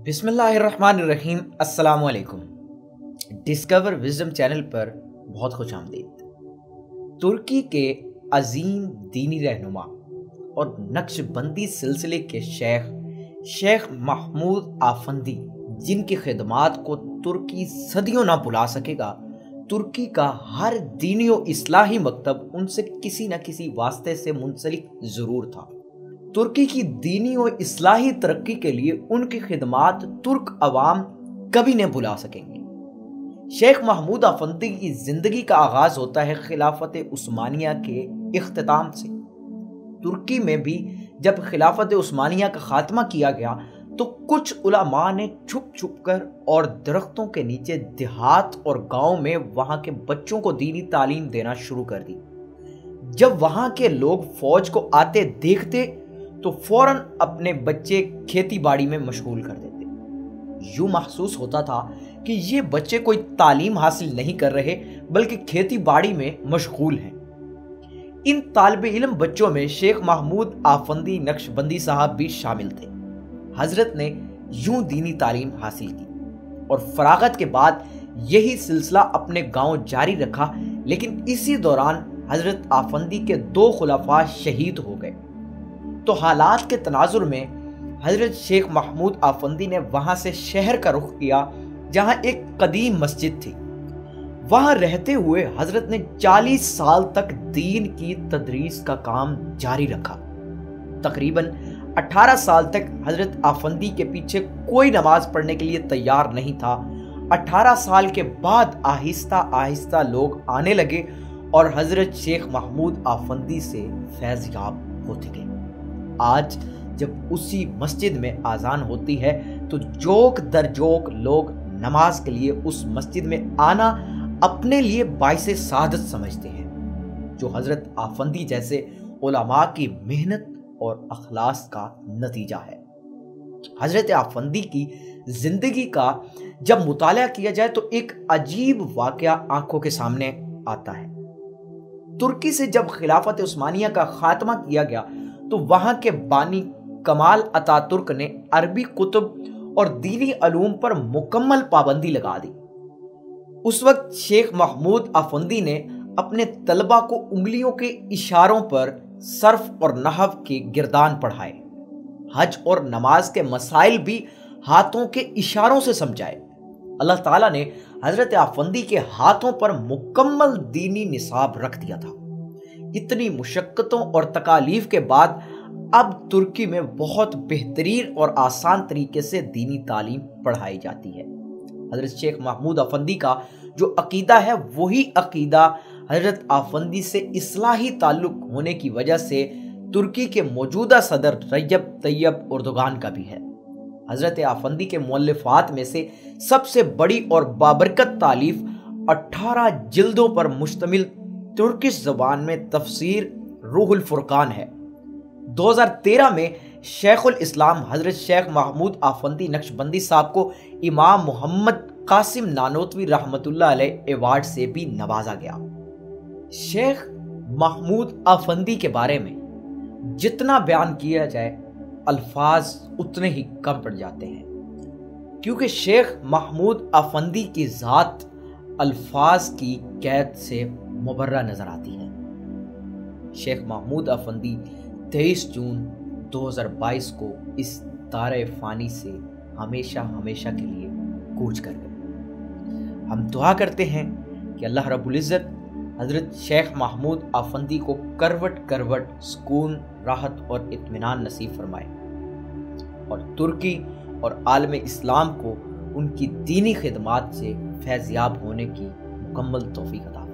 بسم اللہ الرحمن الرحیم۔ السلام علیکم۔ ڈسکور وزڈم چینل پر بہت خوش آمدید۔ ترکی کے عظیم دینی رہنما اور نقش بندی سلسلے کے شیخ محمود آفندی، جن کی خدمات کو ترکی صدیوں نہ بھلا سکے گا، ترکی کا ہر دینی و اصلاحی مکتب ان سے کسی نہ کسی واسطے سے منسلک ضرور تھا۔ ترکی کی دینی و اصلاحی ترقی کے لیے ان کی خدمات ترک عوام کبھی نہیں بھلا سکیں گے۔ شیخ محمود آفندی کی زندگی کا آغاز ہوتا ہے خلافت عثمانیہ کے اختتام سے۔ ترکی میں بھی جب خلافت عثمانیہ کا خاتمہ کیا گیا تو کچھ علماء نے چھپ چھپ کر اور درختوں کے نیچے دیہات اور گاؤں میں وہاں کے بچوں کو دینی تعلیم دینا شروع کر دی۔ جب وہاں کے لوگ فوج کو آتے دیکھتے تو فوراً اپنے بچے کھیتی باڑی میں مشغول کر دیتے۔ یوں محسوس ہوتا تھا کہ یہ بچے کوئی تعلیم حاصل نہیں کر رہے بلکہ کھیتی باڑی میں مشغول ہیں۔ ان طالب علم بچوں میں شیخ محمود آفندی نقش بندی صاحب بھی شامل تھے۔ حضرت نے یوں دینی تعلیم حاصل کی اور فراغت کے بعد یہی سلسلہ اپنے گاؤں جاری رکھا، لیکن اسی دوران حضرت آفندی کے 2 خلفاء شہید ہو گئے۔ تو حالات کے تناظر میں حضرت شیخ محمود آفندی نے وہاں سے شہر کا رخ کیا جہاں ایک قدیم مسجد تھی۔ وہاں رہتے ہوئے حضرت نے 40 سال تک دین کی تدریس کا کام جاری رکھا۔ تقریباً 18 سال تک حضرت آفندی کے پیچھے کوئی نماز پڑھنے کے لیے تیار نہیں تھا۔ 18 سال کے بعد آہستہ آہستہ لوگ آنے لگے اور حضرت شیخ محمود آفندی سے فیض یاب ہوتے گئے۔ آج جب اسی مسجد میں اذان ہوتی ہے تو جوک در جوک لوگ نماز کے لیے اس مسجد میں آنا اپنے لیے باعث سعادت سمجھتے ہیں، جو حضرت آفندی جیسے علماء کی محنت اور اخلاص کا نتیجہ ہے۔ حضرت آفندی کی زندگی کا جب مطالعہ کیا جائے تو ایک عجیب واقعہ آنکھوں کے سامنے آتا ہے۔ ترکی سے جب خلافت عثمانیہ کا خاتمہ کیا گیا تو وہاں کے بانی کمال اتا ترک نے عربی کتب اور دینی علوم پر مکمل پابندی لگا دی۔ اس وقت شیخ محمود آفندی نے اپنے طلبہ کو انگلیوں کے اشاروں پر صرف اور نحو کے گردان پڑھائے، حج اور نماز کے مسائل بھی ہاتھوں کے اشاروں سے سمجھائے۔ اللہ تعالیٰ نے حضرت آفندی کے ہاتھوں پر مکمل دینی نصاب رکھ دیا تھا۔ اتنی مشقتوں اور تکالیف کے بعد اب ترکی میں بہت بہترین اور آسان طریقے سے دینی تعلیم پڑھائی جاتی ہے۔ حضرت شیخ محمود آفندی کا جو عقیدہ ہے وہی عقیدہ حضرت آفندی سے اصلاحی تعلق ہونے کی وجہ سے ترکی کے موجودہ صدر رجب طیب اردوغان کا بھی ہے۔ حضرت آفندی کے مؤلفات میں سے سب سے بڑی اور بابرکت تالیف 18 جلدوں پر مشتمل ترکش زبان میں تفسیر روح الفرقان ہے۔ 2013 میں شیخ الاسلام حضرت شیخ محمود آفندی نقش بندی صاحب کو امام محمد قاسم نانوتوی رحمۃ اللہ علیہ ایوارڈ سے بھی نوازا گیا۔ شیخ محمود آفندی کے بارے میں جتنا بیان کیا جائے الفاظ اتنے ہی کم پڑ جاتے ہیں، کیونکہ شیخ محمود آفندی کی ذات الفاظ کی قید سے مبرہ نظر آتی ہے۔ شیخ محمود آفندی 23 جون 2022 کو اس دار فانی سے ہمیشہ کے لیے کوچ کر گئے۔ ہم دعا کرتے ہیں کہ اللہ رب العزت حضرت شیخ محمود آفندی کو کروٹ کروٹ سکون، راحت اور اطمینان نصیب فرمائے اور ترکی اور عالم اسلام کو ان کی دینی خدمات سے فیض یاب ہونے کی مکمل توفیق عطا